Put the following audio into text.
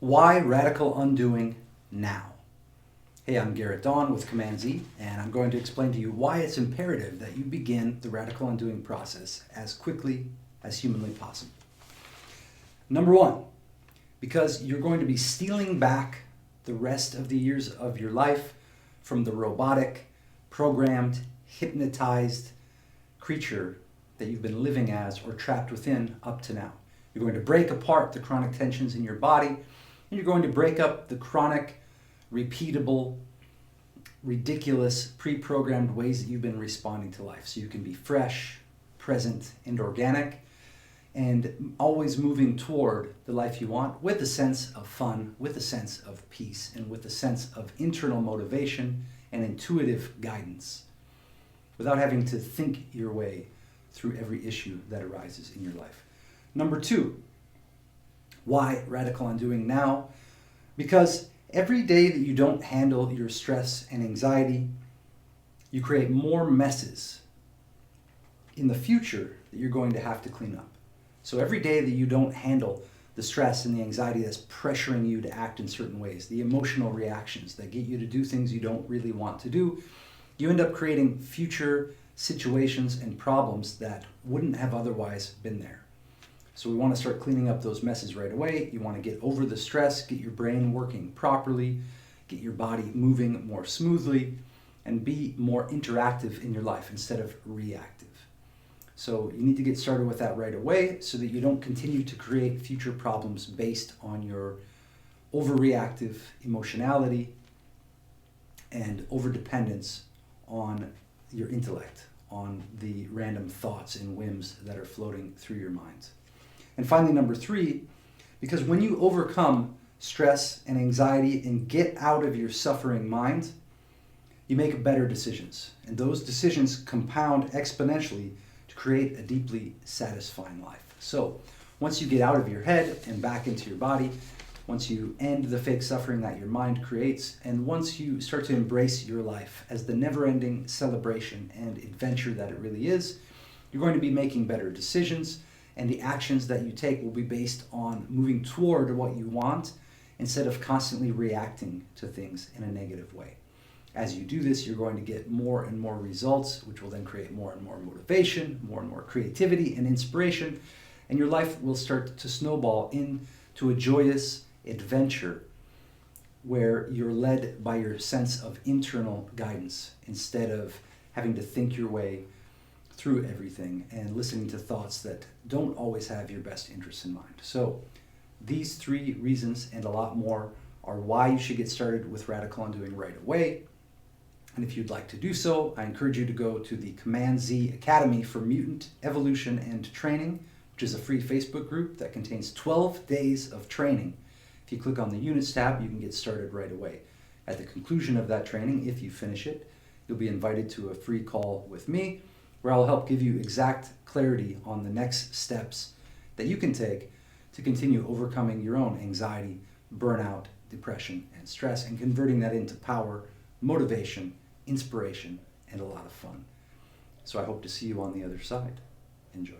Why radical undoing now? Hey, I'm Garrett Dawn with Command Z, and I'm going to explain to you why it's imperative that you begin the radical undoing process as quickly as humanly possible. Number one, because you're going to be stealing back the rest of the years of your life from the robotic, programmed, hypnotized creature that you've been living as or trapped within up to now. You're going to break apart the chronic tensions in your body, and you're going to break up the chronic, repeatable, ridiculous, pre-programmed ways that you've been responding to life. So you can be fresh, present, and organic, and always moving toward the life you want with a sense of fun, with a sense of peace, and with a sense of internal motivation and intuitive guidance, without having to think your way through every issue that arises in your life. Number two, why radical undoing now? Because every day that you don't handle your stress and anxiety, you create more messes in the future that you're going to have to clean up. So every day that you don't handle the stress and the anxiety that's pressuring you to act in certain ways, the emotional reactions that get you to do things you don't really want to do, you end up creating future situations and problems that wouldn't have otherwise been there. So we want to start cleaning up those messes right away. You want to get over the stress, get your brain working properly, get your body moving more smoothly, and be more interactive in your life instead of reactive. So you need to get started with that right away so that you don't continue to create future problems based on your overreactive emotionality and overdependence on your intellect, on the random thoughts and whims that are floating through your minds. And finally, number three, because when you overcome stress and anxiety and get out of your suffering mind, you make better decisions. And those decisions compound exponentially to create a deeply satisfying life. So once you get out of your head and back into your body, once you end the fake suffering that your mind creates, and once you start to embrace your life as the never-ending celebration and adventure that it really is, you're going to be making better decisions, and the actions that you take will be based on moving toward what you want instead of constantly reacting to things in a negative way. As you do this, you're going to get more and more results, which will then create more and more motivation, more and more creativity and inspiration, and your life will start to snowball into a joyous adventure where you're led by your sense of internal guidance instead of having to think your way through everything and listening to thoughts that don't always have your best interests in mind. So these three reasons and a lot more are why you should get started with Radical Undoing right away. And if you'd like to do so, I encourage you to go to the Command Z Academy for Mutant Evolution and Training, which is a free Facebook group that contains 12 days of training. If you click on the Units tab, you can get started right away. At the conclusion of that training, if you finish it, you'll be invited to a free call with me, where I'll help give you exact clarity on the next steps that you can take to continue overcoming your own anxiety, burnout, depression, and stress, and converting that into power, motivation, inspiration, and a lot of fun. So I hope to see you on the other side. Enjoy.